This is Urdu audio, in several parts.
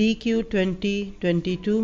DQ 2022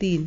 3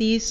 30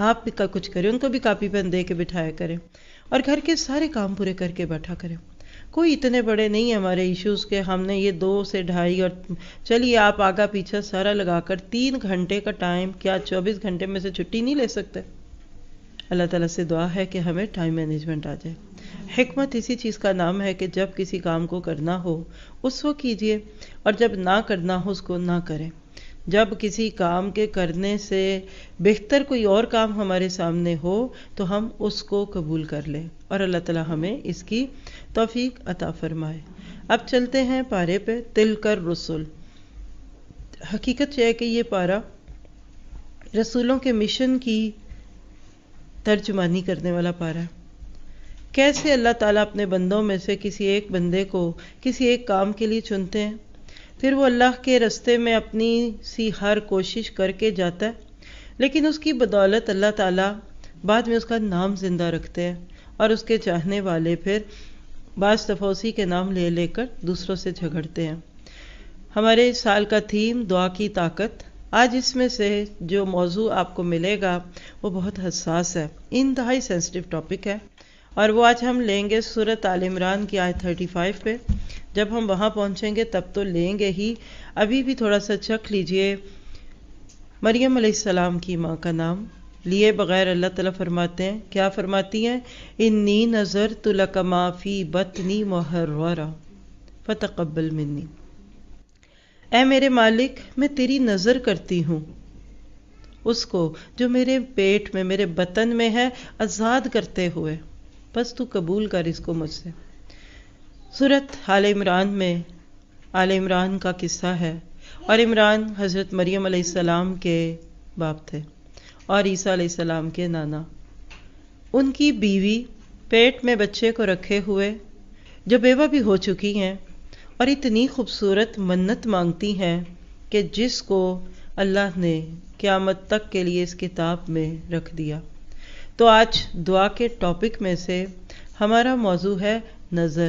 آپ بھی کچھ کریں، ان کو بھی کاپی پین دے کے بٹھایا کریں اور گھر کے سارے کام پورے کر کے بیٹھا کریں۔ کوئی اتنے بڑے نہیں ہیں ہمارے ایشوز کے ہم نے یہ 2 سے 2.5 اور چلیے آپ آگا پیچھا سارا لگا کر 3 گھنٹے کا ٹائم، کیا 24 گھنٹے میں سے چھٹی نہیں لے سکتے؟ اللہ تعالیٰ سے دعا ہے کہ ہمیں ٹائم مینجمنٹ آ جائے۔ حکمت اسی چیز کا نام ہے کہ جب کسی کام کو کرنا ہو اس وقت کیجئے، اور جب نہ کرنا ہو اس کو نہ کریں۔ جب کسی کام کے کرنے سے بہتر کوئی اور کام ہمارے سامنے ہو تو ہم اس کو قبول کر لیں، اور اللہ تعالیٰ ہمیں اس کی توفیق عطا فرمائے۔ اب چلتے ہیں پارے پہ، تلک الرسل۔ حقیقت یہ ہے کہ یہ پارہ رسولوں کے مشن کی ترجمانی کرنے والا پارہ ہے۔ کیسے اللہ تعالیٰ اپنے بندوں میں سے کسی ایک بندے کو کسی ایک کام کے لیے چنتے ہیں، پھر وہ اللہ کے راستے میں اپنی سی ہر کوشش کر کے جاتا ہے، لیکن اس کی بدولت اللہ تعالیٰ بعد میں اس کا نام زندہ رکھتے ہیں، اور اس کے چاہنے والے پھر بعض دفعہ اسی کے نام لے لے کر دوسروں سے جھگڑتے ہیں۔ ہمارے سال کا تھیم دعا کی طاقت۔ آج اس میں سے جو موضوع آپ کو ملے گا وہ بہت حساس ہے، انتہائی سینسٹیو ٹاپک ہے، اور وہ آج ہم لیں گے سورۃ آل عمران کی آیت 35 پہ۔ جب ہم وہاں پہنچیں گے تب تو لیں گے ہی، ابھی بھی تھوڑا سا چکھ لیجئے۔ مریم علیہ السلام کی ماں کا نام لیے بغیر اللہ تعالیٰ فرماتے ہیں، کیا فرماتی ہیں؟ انی نذرت لک ما فی بطنی محررا فتقبل منی۔ اے میرے مالک، میں تیری نظر کرتی ہوں اس کو جو میرے پیٹ میں میرے بطن میں ہے آزاد کرتے ہوئے، بس تو قبول کر اس کو مجھ سے۔ سورۃ آل عمران میں آل عمران کا قصہ ہے، اور عمران حضرت مریم علیہ السلام کے باپ تھے اور عیسیٰ علیہ السلام کے نانا۔ ان کی بیوی پیٹ میں بچے کو رکھے ہوئے جو بیوہ بھی ہو چکی ہیں، اور اتنی خوبصورت منت مانگتی ہیں کہ جس کو اللہ نے قیامت تک کے لیے اس کتاب میں رکھ دیا۔ تو آج دعا کے ٹاپک میں سے ہمارا موضوع ہے نظر۔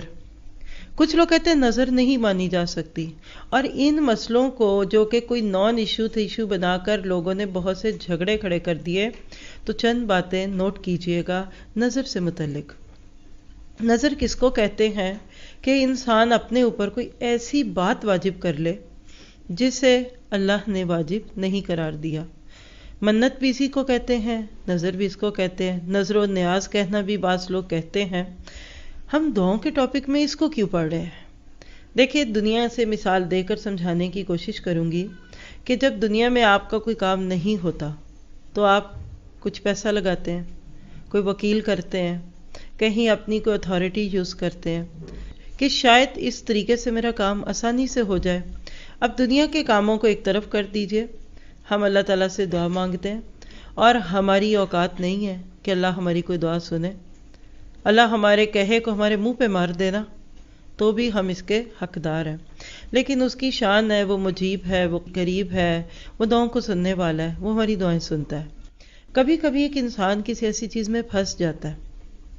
کچھ لوگ کہتے ہیں نظر نہیں مانی جا سکتی، اور ان مسئلوں کو جو کہ کوئی نان ایشو بنا کر لوگوں نے بہت سے جھگڑے کھڑے کر دیے، تو چند باتیں نوٹ کیجئے گا نظر سے متعلق۔ نظر کس کو کہتے ہیں؟ کہ انسان اپنے اوپر کوئی ایسی بات واجب کر لے جسے اللہ نے واجب نہیں قرار دیا۔ منت بھی اسی کو کہتے ہیں، نظر بھی اس کو کہتے ہیں، نظر و نیاز کہنا بھی بعض لوگ کہتے ہیں۔ ہم دعاؤں کے ٹاپک میں اس کو کیوں پڑھ رہے ہیں؟ دیکھیں، دنیا سے مثال دے کر سمجھانے کی کوشش کروں گی کہ جب دنیا میں آپ کا کوئی کام نہیں ہوتا تو آپ کچھ پیسہ لگاتے ہیں، کوئی وکیل کرتے ہیں، کہیں اپنی کوئی اتھارٹی یوز کرتے ہیں کہ شاید اس طریقے سے میرا کام آسانی سے ہو جائے۔ اب دنیا کے کاموں کو ایک طرف کر دیجئے، ہم اللہ تعالیٰ سے دعا مانگتے ہیں، اور ہماری اوقات نہیں ہے کہ اللہ ہماری کوئی دعا سنے۔ اللہ ہمارے کہے کو ہمارے منہ پہ مار دینا تو بھی ہم اس کے حقدار ہیں، لیکن اس کی شان ہے، وہ مجیب ہے، وہ قریب ہے، وہ دعاؤں کو سننے والا ہے، وہ ہماری دعائیں سنتا ہے۔ کبھی کبھی ایک انسان کسی ایسی چیز میں پھنس جاتا ہے،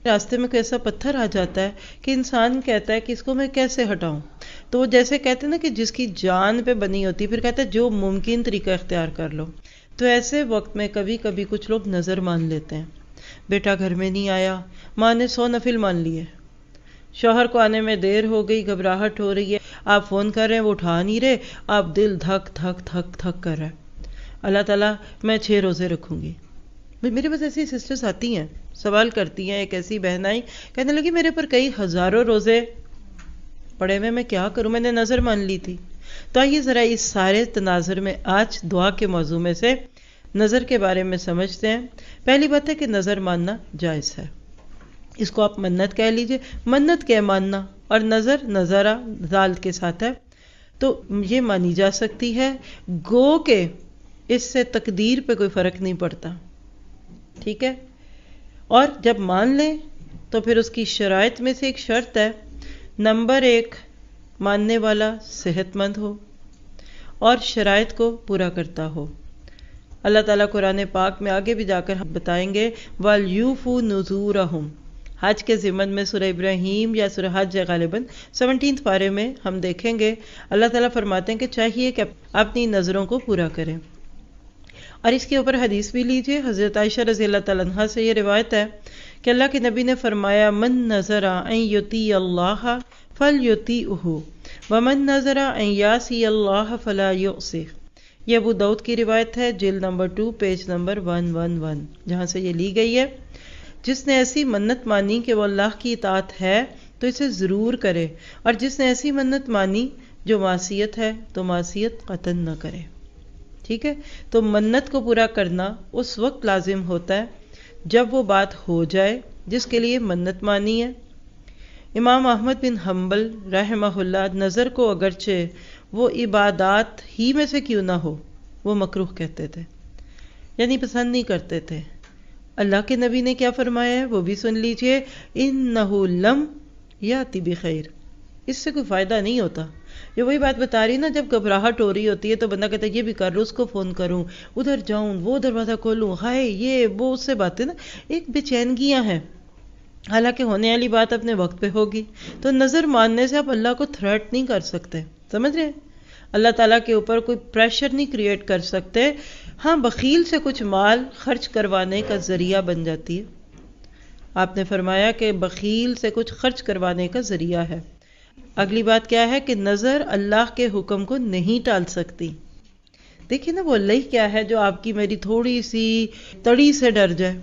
راستے میں کوئی ایسا پتھر آ جاتا ہے کہ انسان کہتا ہے کہ اس کو میں کیسے ہٹاؤں، تو وہ جیسے کہتے ہیں نا کہ جس کی جان پہ بنی ہوتی، پھر کہتا ہے جو ممکن طریقہ اختیار کر لو۔ تو ایسے وقت میں کبھی کبھی کچھ لوگ نظر مان لیتے ہیں۔ بیٹا گھر میں نہیں آیا، ماں نے 100 نفل مان لیے، شوہر کو آنے میں دیر ہو گئی، گھبراہٹ ہو رہی ہے، آپ فون کر رہے ہیں وہ اٹھا نہیں رہے، آپ دل دھک دھک دھک دھک کر رہا ہے۔ اللہ تعالیٰ میں 6 روزے رکھوں گی۔ میرے پاس ایسی سسٹرز آتی ہیں، سوال کرتی ہیں، ایک ایسی بہن آئی کہنے لگی میرے پر کئی ہزاروں روزے پڑے ہوئے، میں کیا کروں، میں نے نظر مان لی تھی۔ تو آئیے ذرا اس سارے تناظر میں آج دعا کے موضوع میں سے نظر کے بارے میں سمجھتے ہیں۔ پہلی بات ہے کہ نظر ماننا جائز ہے، اس کو آپ منت کہہ لیجئے۔ منت کیا ماننا، اور نظر نظرہ ذال کے ساتھ ہے، تو یہ مانی جا سکتی ہے، گو کہ اس سے تقدیر پہ کوئی فرق نہیں پڑتا، ٹھیک ہے۔ اور جب مان لیں تو پھر اس کی شرائط میں سے ایک شرط ہے، نمبر 1 ماننے والا صحت مند ہو اور شرائط کو پورا کرتا ہو۔ اللہ تعالیٰ قرآن پاک میں آگے بھی جا کر ہم بتائیں گے وَلْيُوفُوا نُذُورَهُمْ، حج کے ضمن میں سورہ ابراہیم یا سورہ حج غالباً 17 پارے میں ہم دیکھیں گے اللہ تعالیٰ فرماتے ہیں کہ چاہیے کہ اپنی نظروں کو پورا کریں، اور اس کے اوپر حدیث بھی لیجئے، حضرت عائشہ رضی اللہ تعالیٰ عنہا سے یہ روایت ہے کہ اللہ کے نبی نے فرمایا من نظر ان یطیع اللہ فلیطیعہ ومن نظر ان یعصی اللہ فلا یعصہ۔ یہ ابو داؤد کی روایت ہے، جلد نمبر 2 پیج نمبر 111، جہاں سے یہ لی گئی ہے۔ جس نے ایسی منت مانی کہ وہ اللہ کی اطاعت ہے تو اسے ضرور کرے، اور جس نے ایسی منت مانی جو معصیت ہے تو معصیت قطعاً نہ کرے۔ ٹھیک ہے، تو منت کو پورا کرنا اس وقت لازم ہوتا ہے جب وہ بات ہو جائے جس کے لیے منت مانی ہے۔ امام احمد بن حنبل رحمہ اللہ نظر کو اگرچہ وہ عبادات ہی میں سے کیوں نہ ہو وہ مکروہ کہتے تھے، یعنی پسند نہیں کرتے تھے۔ اللہ کے نبی نے کیا فرمایا ہے وہ بھی سن لیجئے، اِنَّهُ لَمْ یَأْتِ بِخَیْرٍ۔ اس سے کوئی فائدہ نہیں ہوتا۔ یہ وہی بات بتا رہی نا، جب گھبراہٹ ہو رہی ہوتی ہے تو بندہ کہتا ہے یہ بھی کر لوں، اس کو فون کروں، ادھر جاؤں، وہ دروازہ کھولوں، ہائے یہ وہ، اس سے باتیں نا ایک بے چینگیاں ہیں، حالانکہ ہونے والی بات اپنے وقت پہ ہوگی۔ تو نظر ماننے سے آپ اللہ کو تھریٹ نہیں کر سکتے، سمجھ رہے ہیں؟ اللہ تعالیٰ کے اوپر کوئی پریشر نہیں کریٹ کر سکتے۔ ہاں بخیل سے کچھ مال خرچ کروانے کا ذریعہ بن جاتی ہے۔ آپ نے فرمایا کہ بخیل سے کچھ خرچ کروانے کا ذریعہ ہے۔ اگلی بات کیا ہے کہ نظر اللہ کے حکم کو نہیں ٹال سکتی۔ دیکھیں نا وہ اللہ کیا ہے جو آپ کی میری تھوڑی سی تڑی سے ڈر جائے۔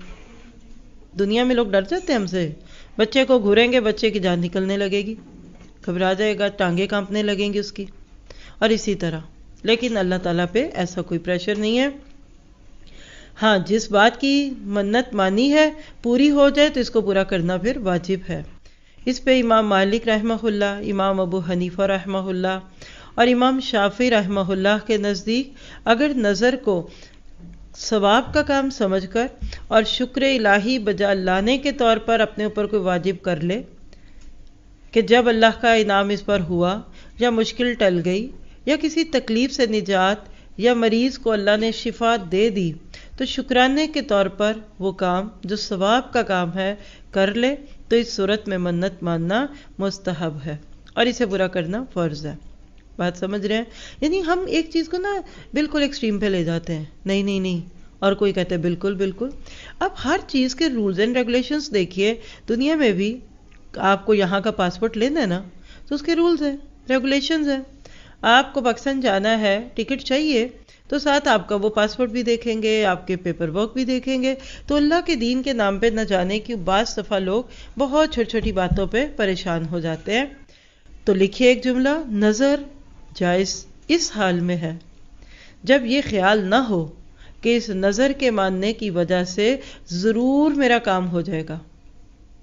دنیا میں لوگ ڈر جاتے ہیں ہم سے، بچے کو گھوریں گے بچے کی جان نکلنے لگے گی، گھبرا جائے گا، ٹانگیں کانپنے لگیں گی اس کی، اور اسی طرح۔ لیکن اللہ تعالیٰ پہ ایسا کوئی پریشر نہیں ہے۔ ہاں جس بات کی منت مانی ہے پوری ہو جائے تو اس کو پورا کرنا پھر واجب ہے۔ اس پہ امام مالک رحمہ اللہ، امام ابو حنیفہ رحمہ اللہ اور امام شافعی رحمہ اللہ کے نزدیک اگر نظر کو ثواب کا کام سمجھ کر اور شکر الہی بجا لانے کے طور پر اپنے اوپر کوئی واجب کر لے کہ جب اللہ کا انعام اس پر ہوا یا مشکل ٹل گئی یا کسی تکلیف سے نجات یا مریض کو اللہ نے شفا دے دی تو شکرانے کے طور پر وہ کام جو ثواب کا کام ہے کر لے، تو اس صورت میں منت ماننا مستحب ہے اور اسے پورا کرنا فرض ہے۔ بات سمجھ رہے ہیں؟ یعنی ہم ایک چیز کو نا بالکل ایکسٹریم پہ لے جاتے ہیں، نہیں نہیں نہیں، اور کوئی کہتے ہیں بالکل بالکل۔ اب ہر چیز کے رولز اینڈ ریگولیشنز دیکھیے، دنیا میں بھی آپ کو یہاں کا پاسپورٹ لینا ہے نا تو اس کے رولز ہیں، ریگولیشنز ہیں۔ آپ کو پاکستان جانا ہے، ٹکٹ چاہیے تو ساتھ آپ کا وہ پاسپورٹ بھی دیکھیں گے، آپ کے پیپر ورک بھی دیکھیں گے۔ تو اللہ کے دین کے نام پہ نہ جانے کی بعض دفعہ لوگ بہت چھوٹی چھوٹی باتوں پہ پریشان ہو جاتے ہیں۔ تو لکھیے ایک جملہ، نظر جائز اس حال میں ہے جب یہ خیال نہ ہو کہ اس نظر کے ماننے کی وجہ سے ضرور میرا کام ہو جائے گا۔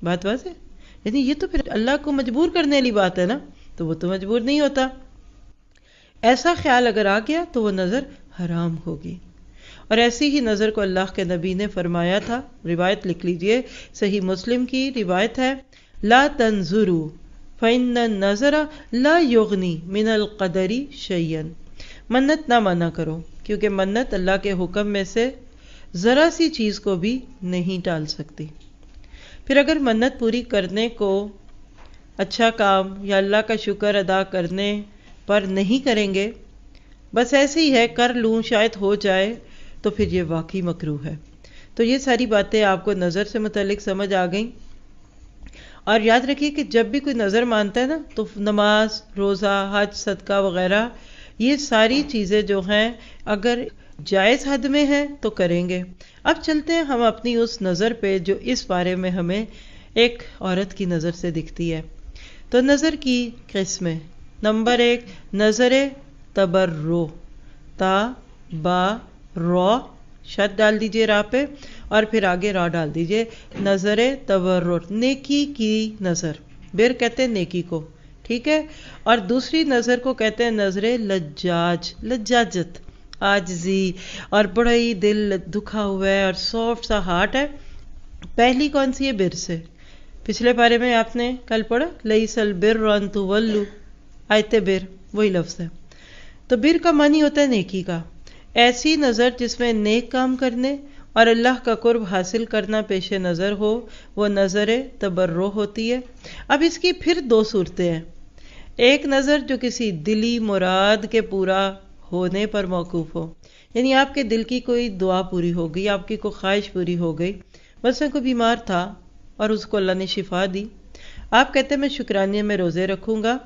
بات واضح؟ یعنی یہ تو پھر اللہ کو مجبور کرنے والی بات ہے نا، تو وہ تو مجبور نہیں ہوتا۔ ایسا خیال اگر آ گیا تو وہ نظر حرام ہوگی، اور ایسی ہی نظر کو اللہ کے نبی نے فرمایا تھا۔ روایت لکھ لیجئے، صحیح مسلم کی روایت ہے، لا تنظروا فإن النظر لا یغنی من القدر شیئا۔ منت نہ مانا کرو کیونکہ منت اللہ کے حکم میں سے ذرا سی چیز کو بھی نہیں ٹال سکتی۔ پھر اگر منت پوری کرنے کو اچھا کام یا اللہ کا شکر ادا کرنے پر نہیں کریں گے، بس ایسے ہی ہے کر لوں شاید ہو جائے، تو پھر یہ واقعی مکروہ ہے۔ تو یہ ساری باتیں آپ کو نظر سے متعلق سمجھ آ گئیں۔ اور یاد رکھیے کہ جب بھی کوئی نظر مانتا ہے نا تو نماز، روزہ، حج، صدقہ وغیرہ یہ ساری چیزیں جو ہیں اگر جائز حد میں ہیں تو کریں گے۔ اب چلتے ہیں ہم اپنی اس نظر پہ جو اس بارے میں ہمیں ایک عورت کی نظر سے دکھتی ہے۔ تو نظر کی قسمیں، نمبر 1 نظر تبرو، تا با رو شد ڈال دیجئے را پہ اور پھر آگے را ڈال دیجئے، نظر تبرر، نیکی کی نظر، بر کہتے ہیں نیکی کو، ٹھیک ہے۔ اور دوسری نظر کو کہتے ہیں نظر لجاج، لجاجت، عاجزی، اور بڑا ہی دل دکھا ہوا ہے اور سافٹ سا ہارٹ ہے۔ پہلی کون سی ہے؟ بر سے۔ پچھلے پارے میں آپ نے کل پڑھا لیس البر ان تولوا، آیت بر وہی لفظ ہے۔ تو بر کا معنی ہوتا ہے نیکی کا، ایسی نظر جس میں نیک کام کرنے اور اللہ کا قرب حاصل کرنا پیش نظر ہو، وہ نظر تبرو ہوتی ہے۔ اب اس کی پھر 2 صورتیں ہیں، ایک نظر جو کسی دلی مراد کے پورا ہونے پر موقوف ہو، یعنی آپ کے دل کی کوئی دعا پوری ہو گئی، آپ کی کوئی خواہش پوری ہو گئی، مثلا کوئی بیمار تھا اور اس کو اللہ نے شفا دی، آپ کہتے ہیں میں شکرانے میں روزے رکھوں گا،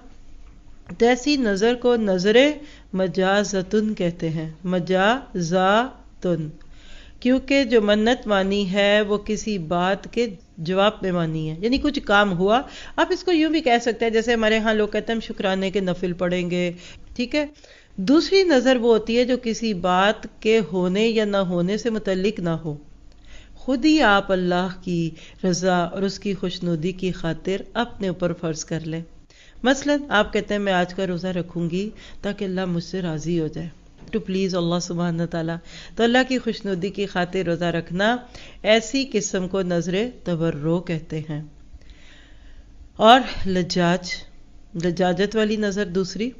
تو ایسی نظر کو نظر مجازتن کہتے ہیں، مجازاتن، کیونکہ جو منت مانی ہے وہ کسی بات کے جواب میں مانی ہے، یعنی کچھ کام ہوا، آپ اس کو یوں بھی کہہ سکتے ہیں جیسے ہمارے ہاں لوگ کہتے ہیں ہم شکرانے کے نفل پڑھیں گے، ٹھیک ہے۔ دوسری نظر وہ ہوتی ہے جو کسی بات کے ہونے یا نہ ہونے سے متعلق نہ ہو، خود ہی آپ اللہ کی رضا اور اس کی خوشنودی کی خاطر اپنے اوپر فرض کر لیں۔ مثلا آپ کہتے ہیں میں آج کا روزہ رکھوں گی تاکہ اللہ مجھ سے راضی ہو جائے، ٹو پلیز اللہ سبحانہ تعالیٰ، تو اللہ کی خوشنودی کی خاطر روزہ رکھنا، ایسی قسم کو نظر تبرع کہتے ہیں۔ اور لجاجت والی نظر دوسری،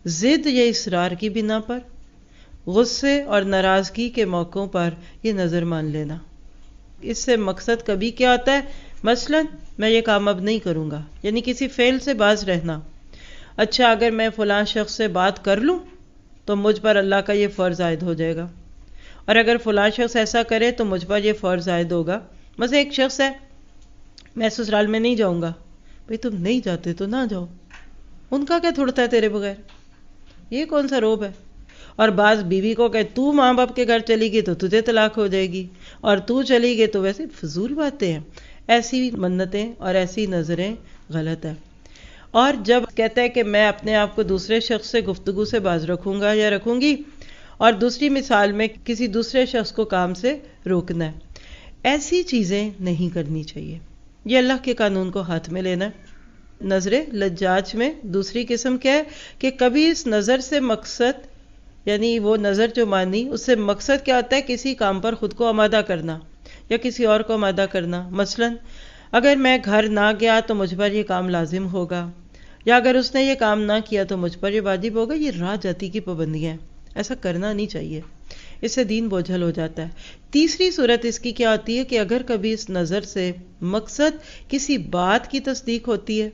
ضد یا اصرار کی بنا پر، غصے اور ناراضگی کے موقعوں پر یہ نظر مان لینا۔ اس سے مقصد کبھی کیا ہوتا ہے، مثلا میں یہ کام اب نہیں کروں گا، یعنی کسی فعل سے باز رہنا، اچھا اگر میں فلاں شخص سے بات کر لوں تو مجھ پر اللہ کا یہ فرض عائد ہو جائے گا، اور اگر فلاں شخص ایسا کرے تو مجھ پر یہ فرض عائد ہوگا۔ مثلا ایک شخص ہے میں سسرال میں نہیں جاؤں گا، بھئی تم نہیں جاتے تو نہ جاؤ، ان کا کیا تھوڑتا ہے تیرے بغیر، یہ کون سا روب ہے؟ اور بعض بیوی کو کہ تو ماں باپ کے گھر چلی گئی تو تجھے طلاق ہو جائے گی، اور تو چلی گئی تو ویسے فضول باتیں ہیں۔ ایسی منتیں اور ایسی نظریں غلط ہیں۔ اور جب کہتا ہے کہ میں اپنے آپ کو دوسرے شخص سے گفتگو سے باز رکھوں گا یا رکھوں گی، اور دوسری مثال میں کسی دوسرے شخص کو کام سے روکنا ہے، ایسی چیزیں نہیں کرنی چاہیے، یہ اللہ کے قانون کو ہاتھ میں لینا ہے۔ نظر لجاج میں دوسری قسم کیا ہے کہ کبھی اس نظر سے مقصد، یعنی وہ نظر جو مانی اس سے مقصد کیا ہوتا ہے، کسی کام پر خود کو آمادہ کرنا یا کسی اور کو آمادہ کرنا۔ مثلا اگر میں گھر نہ گیا تو مجھ پر یہ کام لازم ہوگا، یا اگر اس نے یہ کام نہ کیا تو مجھ پر یہ واجب ہوگا، یہ راہ جاتی کی پابندیاں ہیں، ایسا کرنا نہیں چاہیے، اس سے دین بوجھل ہو جاتا ہے۔ تیسری صورت اس کی کیا ہوتی ہے کہ اگر کبھی اس نظر سے مقصد کسی بات کی تصدیق ہوتی ہے،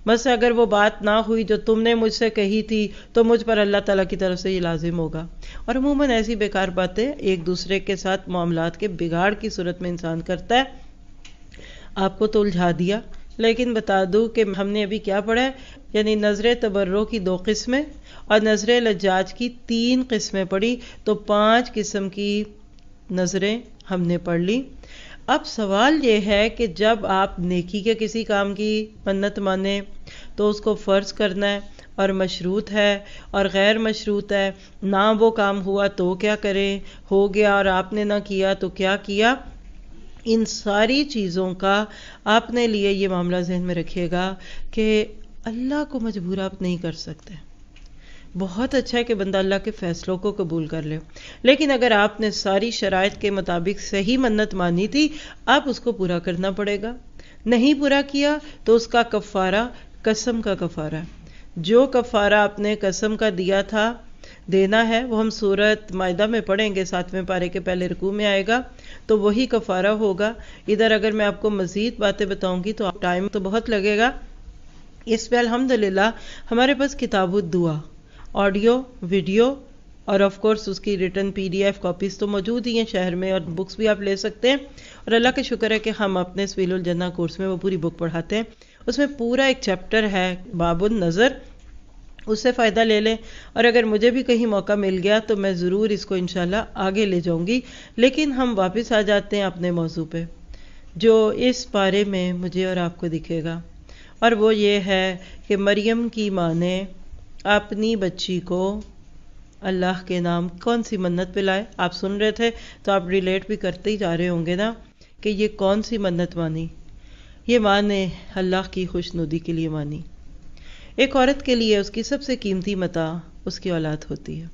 مثلا اگر وہ بات نہ ہوئی جو تم نے مجھ سے کہی تھی تو مجھ پر اللہ تعالیٰ کی طرف سے یہ لازم ہوگا، اور عموماً ایسی بیکار باتیں ایک دوسرے کے ساتھ معاملات کے بگاڑ کی صورت میں انسان کرتا ہے۔ آپ کو تو الجھا دیا، لیکن بتا دوں کہ ہم نے ابھی کیا پڑھا ہے، یعنی نظر تبرع کی 2 قسمیں اور نظر لجاج کی 3 قسمیں پڑھی، تو 5 قسم کی نظریں ہم نے پڑھ لی۔ اب سوال یہ ہے کہ جب آپ نیکی کے کسی کام کی منت مانیں تو اس کو فرض کرنا ہے اور مشروط ہے اور غیر مشروط ہے، نہ وہ کام ہوا تو کیا کریں، ہو گیا اور آپ نے نہ کیا تو کیا کیا۔ ان ساری چیزوں کا آپ نے لیے یہ معاملہ ذہن میں رکھیے گا کہ اللہ کو مجبور آپ نہیں کر سکتے۔ بہت اچھا ہے کہ بندہ اللہ کے فیصلوں کو قبول کر لے، لیکن اگر آپ نے ساری شرائط کے مطابق صحیح منت مانی تھی، آپ اس کو پورا کرنا پڑے گا۔ نہیں پورا کیا تو اس کا کفارہ قسم کا کفارہ ہے، جو کفارہ آپ نے قسم کا دیا تھا دینا ہے، وہ ہم سورۃ مائدہ میں پڑھیں گے، 7ویں پارے کے پہلے رکوع میں آئے گا، تو وہی کفارہ ہوگا۔ ادھر اگر میں آپ کو مزید باتیں بتاؤں گی تو ٹائم تو بہت لگے گا۔ اس پہ الحمدللہ ہمارے پاس کتاب الدعا، آڈیو، ویڈیو اور آف کورس اس کی ریٹن PDF کاپیز تو موجود ہی ہیں شہر میں، اور بکس بھی آپ لے سکتے ہیں، اور اللہ کا شکر ہے کہ ہم اپنے سبیل الجنہ کورس میں وہ پوری بک پڑھاتے ہیں۔ اس میں پورا ایک چیپٹر ہے باب النظر، اس سے فائدہ لے لیں، اور اگر مجھے بھی کہیں موقع مل گیا تو میں ضرور اس کو انشاءاللہ آگے لے جاؤں گی۔ لیکن ہم واپس آ جاتے ہیں اپنے موضوع پہ جو اس پارے میں مجھے اور آپ کو دکھے گا، اور وہ یہ ہے کہ مریم کی ماں نے اپنی بچی کو اللہ کے نام کون سی منت پلائے۔ آپ سن رہے تھے تو آپ ریلیٹ بھی کرتے ہی جا رہے ہوں گے نا کہ یہ کون سی منت مانی۔ یہ ماں نے اللہ کی خوشنودی کے لیے مانی۔ ایک عورت کے لیے اس کی سب سے قیمتی متاع اس کی اولاد ہوتی ہے۔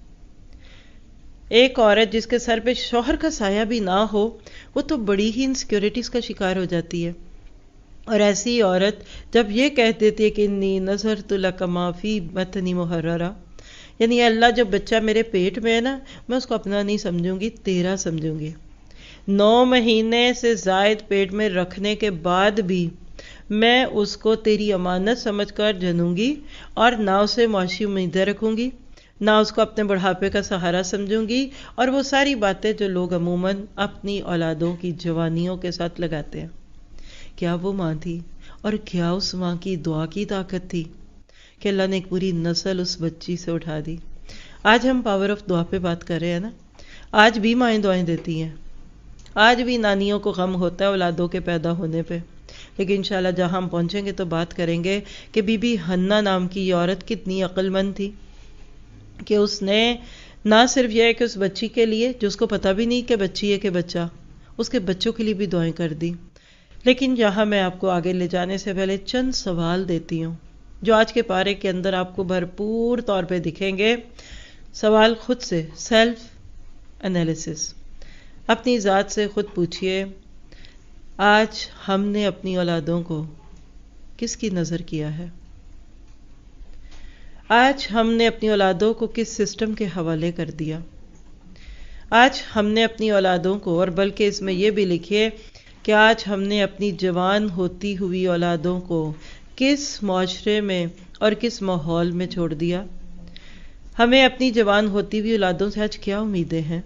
ایک عورت جس کے سر پہ شوہر کا سایہ بھی نہ ہو، وہ تو بڑی ہی انسیکیورٹیز کا شکار ہو جاتی ہے، اور ایسی عورت جب یہ کہہ دیتی ہے کہ انی نذرت لک ما فی بطنی محررا، یعنی اللہ جو بچہ میرے پیٹ میں ہے نا، میں اس کو اپنا نہیں سمجھوں گی، تیرا سمجھوں گی۔ 9 مہینے سے زائد پیٹ میں رکھنے کے بعد بھی میں اس کو تیری امانت سمجھ کر جنوں گی، اور نہ اسے معاشی امیدیں رکھوں گی، نہ اس کو اپنے بڑھاپے کا سہارا سمجھوں گی، اور وہ ساری باتیں جو لوگ عموماً اپنی اولادوں کی جوانیوں کے ساتھ لگاتے ہیں۔ کیا وہ ماں تھی، اور کیا اس ماں کی دعا کی طاقت تھی کہ اللہ نے ایک پوری نسل اس بچی سے اٹھا دی۔ آج ہم پاور آف دعا پہ بات کر رہے ہیں نا، آج بھی مائیں دعائیں دیتی ہیں، آج بھی نانیوں کو غم ہوتا ہے اولادوں کے پیدا ہونے پہ، لیکن انشاءاللہ جہاں ہم پہنچیں گے تو بات کریں گے کہ بی بی حنا نام کی یہ عورت کتنی عقل مند تھی کہ اس نے نہ صرف یہ ہے کہ اس بچی کے لیے، جو اس کو پتہ بھی نہیں کہ بچی ہے کہ بچہ، اس کے بچوں کے لیے بھی دعائیں کر دی۔ لیکن یہاں میں آپ کو آگے لے جانے سے پہلے چند سوال دیتی ہوں جو آج کے پارے کے اندر آپ کو بھرپور طور پہ دکھیں گے۔ سوال خود سے، سیلف انالیسس، اپنی ذات سے خود پوچھئے، آج ہم نے اپنی اولادوں کو کس کی نظر کیا ہے؟ آج ہم نے اپنی اولادوں کو کس سسٹم کے حوالے کر دیا؟ آج ہم نے اپنی اولادوں کو، اور بلکہ اس میں یہ بھی لکھیے کہ آج ہم نے اپنی جوان ہوتی ہوئی اولادوں کو کس معاشرے میں اور کس ماحول میں چھوڑ دیا؟ ہمیں اپنی جوان ہوتی ہوئی اولادوں سے آج کیا امیدیں ہیں؟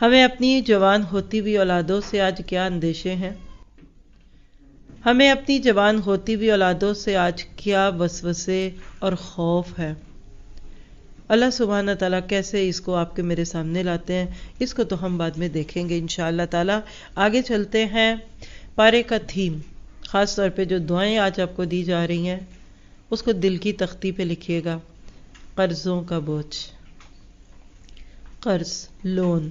ہمیں اپنی جوان ہوتی ہوئی اولادوں سے آج کیا اندیشے ہیں؟ ہمیں اپنی جوان ہوتی ہوئی اولادوں سے آج کیا وسوسے اور خوف ہے؟ اللہ سبحانہ تعالیٰ کیسے اس کو آپ کے میرے سامنے لاتے ہیں، اس کو تو ہم بعد میں دیکھیں گے انشاءاللہ تعالیٰ۔ آگے چلتے ہیں، پارے کا تھیم، خاص طور پہ جو دعائیں آج آپ کو دی جا رہی ہیں اس کو دل کی تختی پہ لکھیے گا۔ قرضوں کا بوجھ، قرض، لون،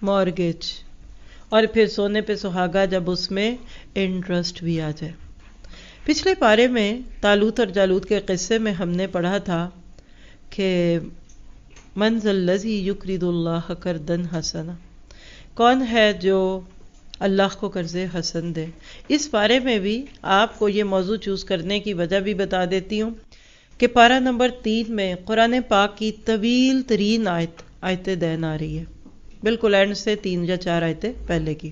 مارگیج، اور پھر سونے پہ سہاگا جب اس میں انٹرسٹ بھی آ جائے۔ پچھلے پارے میں طالوت اور جالوت کے قصے میں ہم نے پڑھا تھا کہ من ذا الذی یقرض اللہ قرضا حسنا، کون ہے جو اللہ کو قرض حسن دے۔ اس پارے میں بھی آپ کو یہ موضوع چوز کرنے کی وجہ بھی بتا دیتی ہوں کہ پارہ نمبر 3 میں قرآن پاک کی طویل ترین آیت دین آ رہی ہے، بالکل اینڈ سے 3 یا 4 آیتیں پہلے کی،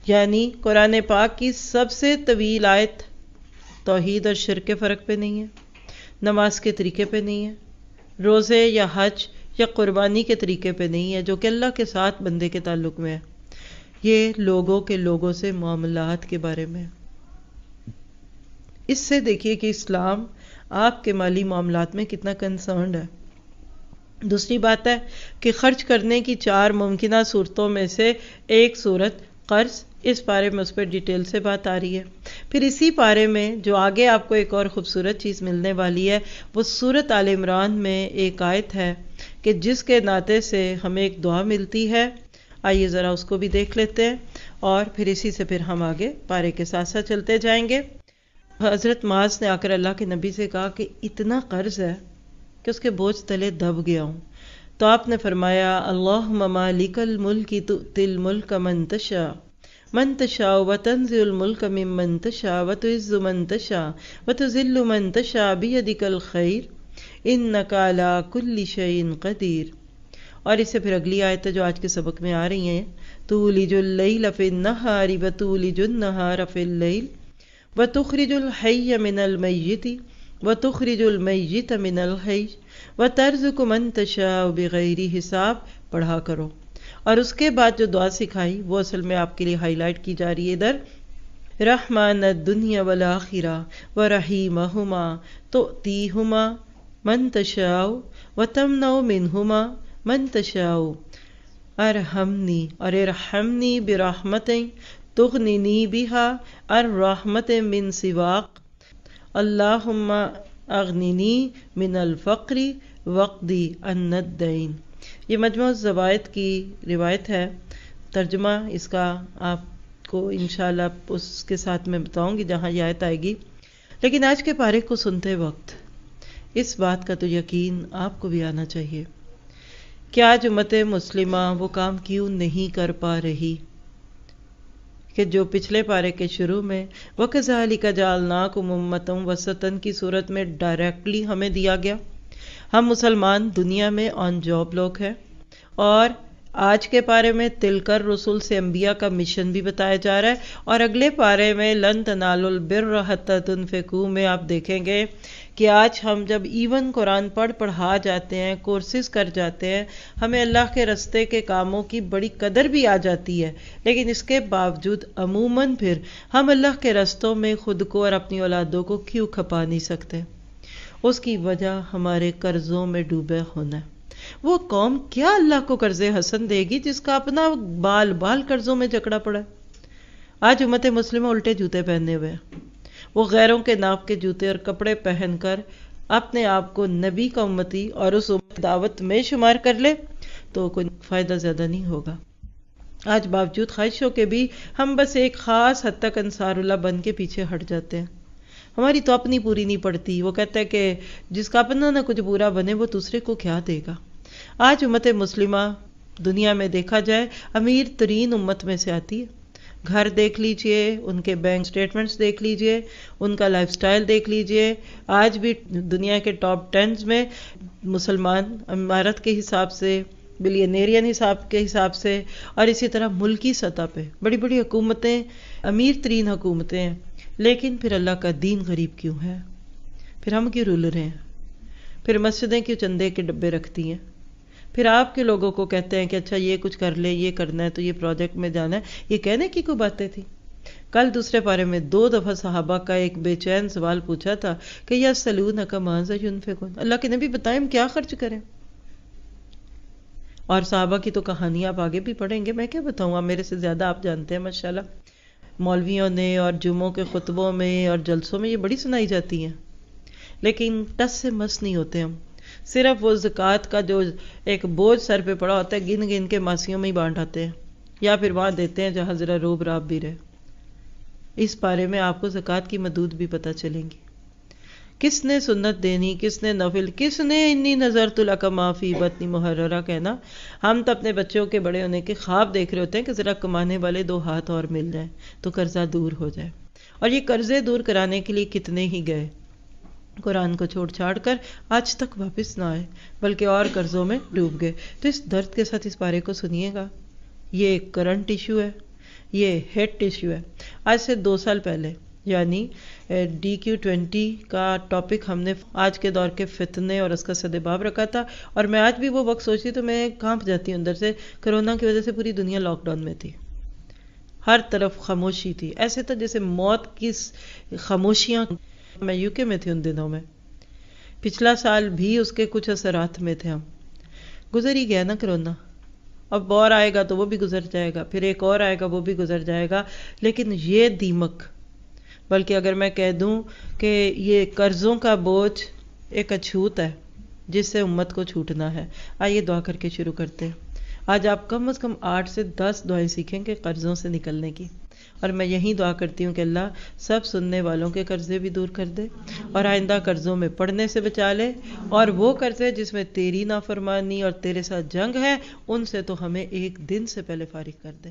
یعنی قرآن پاک کی سب سے طویل آیت توحید اور شرک کے فرق پہ نہیں ہے، نماز کے طریقے پہ نہیں ہے، روزے یا حج یا قربانی کے طریقے پہ نہیں ہے جو کہ اللہ کے ساتھ بندے کے تعلق میں ہے، یہ لوگوں سے معاملات کے بارے میں۔ اس سے دیکھیے کہ اسلام آپ کے مالی معاملات میں کتنا کنسرنڈ ہے۔ دوسری بات ہے کہ خرچ کرنے کی 4 ممکنہ صورتوں میں سے ایک صورت قرض، اس پارے میں اس پر ڈیٹیل سے بات آ رہی ہے۔ پھر اسی پارے میں جو آگے آپ کو ایک اور خوبصورت چیز ملنے والی ہے، وہ سورۃ آل عمران میں ایک آیت ہے کہ جس کے ناطے سے ہمیں ایک دعا ملتی ہے۔ آئیے ذرا اس کو بھی دیکھ لیتے ہیں، اور پھر اسی سے پھر ہم آگے پارے کے ساتھ ساتھ چلتے جائیں گے۔ حضرت معاذ نے آ کر اللہ کے نبی سے کہا کہ اتنا قرض ہے کہ اس کے بوجھ تلے دب گیا ہوں، تو آپ نے فرمایا اللہم مالک الملک تؤتی الملک من تشاء من تشاء وتنزع الملک ممن تشاء وتعز من تشاء وتذل من تشاء بیدک الخیر انک علی کل شیء قدیر۔ اور اس سے پھر اگلی آیت جو آج کے سبق میں آ رہی ہیں، تولج اللیل فی النہار وتولج النہار فی اللیل وتخرج الحی من المیت وتخرج المیت من الحی وترزق من تشاء بغیر حساب، پڑھا کرو۔ اور اس کے بعد جو دعا سکھائی وہ اصل میں آپ کے لیے ہائی لائٹ کی جا رہی ہے ادھر، رحمان الدنیا والآخرہ ورحیمہما تؤتیہما من تشاء وتمنع منہما من تشاء ارحمنی اور ارحمنی برحمت تغننی بہا الرحمت من سواک اللہم اغننی من الفقر وقضی عن الدین۔ یہ مجموع الزوائد کی روایت ہے، ترجمہ اس کا آپ کو انشاءاللہ اس کے ساتھ میں بتاؤں گی جہاں یہ آیت آئے گی، لیکن آج کے پارے کو سنتے وقت اس بات کا تو یقین آپ کو بھی آنا چاہیے کہ آج امت مسلمہ وہ کام کیوں نہیں کر پا رہی کہ جو پچھلے پارے کے شروع میں وَكَذَلِكَ جَعَلْنَاكُمْ أُمَّةً وَسَطًا کی صورت میں ڈائریکٹلی ہمیں دیا گیا۔ ہم مسلمان دنیا میں آن جاب لوگ ہیں، اور آج کے پارے میں تلکر رسول سے انبیاء کا مشن بھی بتایا جا رہا ہے، اور اگلے پارے میں لن تنالوا البر حتی تنفقوا میں آپ دیکھیں گے کہ آج ہم جب ایون قرآن پڑھا جاتے ہیں، کورسز کر جاتے ہیں، ہمیں اللہ کے رستے کے کاموں کی بڑی قدر بھی آ جاتی ہے، لیکن اس کے باوجود عموماً پھر ہم اللہ کے رستوں میں خود کو اور اپنی اولادوں کو کیوں کھپا نہیں سکتے؟ اس کی وجہ ہمارے قرضوں میں ڈوبے ہونا ہے۔ وہ قوم کیا اللہ کو قرض حسن دے گی جس کا اپنا بال بال قرضوں میں جکڑا پڑا ہے؟ آج امت مسلمہ الٹے جوتے پہنے ہوئے ہیں، وہ غیروں کے ناپ کے جوتے اور کپڑے پہن کر اپنے آپ کو نبی کا امتی اور اس دعوت میں شمار کر لے تو کوئی فائدہ زیادہ نہیں ہوگا۔ آج باوجود خواہشوں کے بھی ہم بس ایک خاص حد تک انصار اللہ بن کے پیچھے ہٹ جاتے ہیں۔ ہماری تو اپنی پوری نہیں پڑتی، وہ کہتا ہے کہ جس کا اپنا نہ کچھ پورا بنے وہ دوسرے کو کیا دے گا۔ آج امت مسلمہ دنیا میں دیکھا جائے امیر ترین امت میں سے آتی ہے۔ گھر دیکھ لیجئے، ان کے بینک سٹیٹمنٹس دیکھ لیجئے، ان کا لائف سٹائل دیکھ لیجئے۔ آج بھی دنیا کے ٹاپ 10 میں مسلمان امارت کے حساب سے، بلینیرین حساب کے حساب سے، اور اسی طرح ملکی سطح پہ بڑی بڑی حکومتیں، امیر ترین حکومتیں ہیں، لیکن پھر اللہ کا دین غریب کیوں ہے؟ پھر ہم کیوں رول رہے ہیں؟ پھر مسجدیں کیوں چندے کے ڈبے رکھتی ہیں؟ پھر آپ کے لوگوں کو کہتے ہیں کہ اچھا یہ کچھ کر لے، یہ کرنا ہے تو یہ پروجیکٹ میں جانا ہے۔ یہ کہنے کی کوئی باتیں تھی؟ کل دوسرے پارے میں 2 دفعہ صحابہ کا ایک بے چین سوال پوچھا تھا کہ یسألونک ماذا ينفقون، اللہ کے نبی بتائیں ہم کیا خرچ کریں؟ اور صحابہ کی تو کہانیاں آپ آگے بھی پڑھیں گے، میں کیا بتاؤں، آپ میرے سے زیادہ آپ جانتے ہیں ماشاءاللہ۔ مولویوں نے اور جمعوں کے خطبوں میں اور جلسوں میں یہ بڑی سنائی جاتی ہیں، لیکن ٹس سے مس نہیں ہوتے ہم۔ صرف وہ زکوٰۃ کا جو ایک بوجھ سر پہ پڑا ہوتا ہے گن گن کے ماسیوں میں ہی بانٹ آتے ہیں، یا پھر وہاں دیتے ہیں جہاں ذرا روب راب بھی رہے۔ اس بارے میں آپ کو زکوٰۃ کی مدود بھی پتہ چلیں گی، کس نے سنت دینی، کس نے نفل، کس نے انی نظرت لک ما فی بطنی محررہ کہنا۔ ہم تو اپنے بچوں کے بڑے ہونے کے خواب دیکھ رہے ہوتے ہیں کہ ذرا کمانے والے 2 ہاتھ اور مل جائیں تو قرضہ دور ہو جائے، اور یہ قرضے دور کرانے کے لیے کتنے ہی گئے، قرآن کو چھوڑ چھاڑ کر آج تک واپس نہ آئے، بلکہ اور قرضوں میں ڈوب گئے۔ تو اس درد کے ساتھ اس بارے کو سنیے گا، یہ ایک کرنٹ ایشو ہے، یہ ہیٹ ایشو ہے۔ آج سے 2 سال پہلے یعنی DQ20 کا ٹاپک ہم نے آج کے دور کے فتنے اور اس کا سدباب رکھا تھا، اور میں آج بھی وہ وقت سوچتی تو میں کانپ جاتی ہوں اندر سے۔ کرونا کی وجہ سے پوری دنیا لاک ڈاؤن میں تھی، ہر طرف خاموشی تھی، ایسے تھا جیسے موت کی خاموشیاں۔ میں UK میں تھی ان دنوں میں، پچھلا سال بھی اس کے کچھ اثرات میں تھے ہم۔ گزر ہی گیا نا کرونا، اب اور آئے گا تو وہ بھی گزر جائے گا، پھر ایک اور آئے گا وہ بھی گزر جائے گا، لیکن یہ دیمک، بلکہ اگر میں کہہ دوں کہ یہ قرضوں کا بوجھ ایک اچھوت ہے جس سے امت کو چھوٹنا ہے۔ آئیے دعا کر کے شروع کرتے ہیں۔ آج آپ کم از کم 8 سے 10 دعائیں سیکھیں کہ قرضوں سے نکلنے کی، اور میں یہی دعا کرتی ہوں کہ اللہ سب سننے والوں کے قرضے بھی دور کر دے، اور آئندہ قرضوں میں پڑنے سے بچا لے، اور وہ قرضے جس میں تیری نافرمانی اور تیرے ساتھ جنگ ہے ان سے تو ہمیں ایک دن سے پہلے فارغ کر دے۔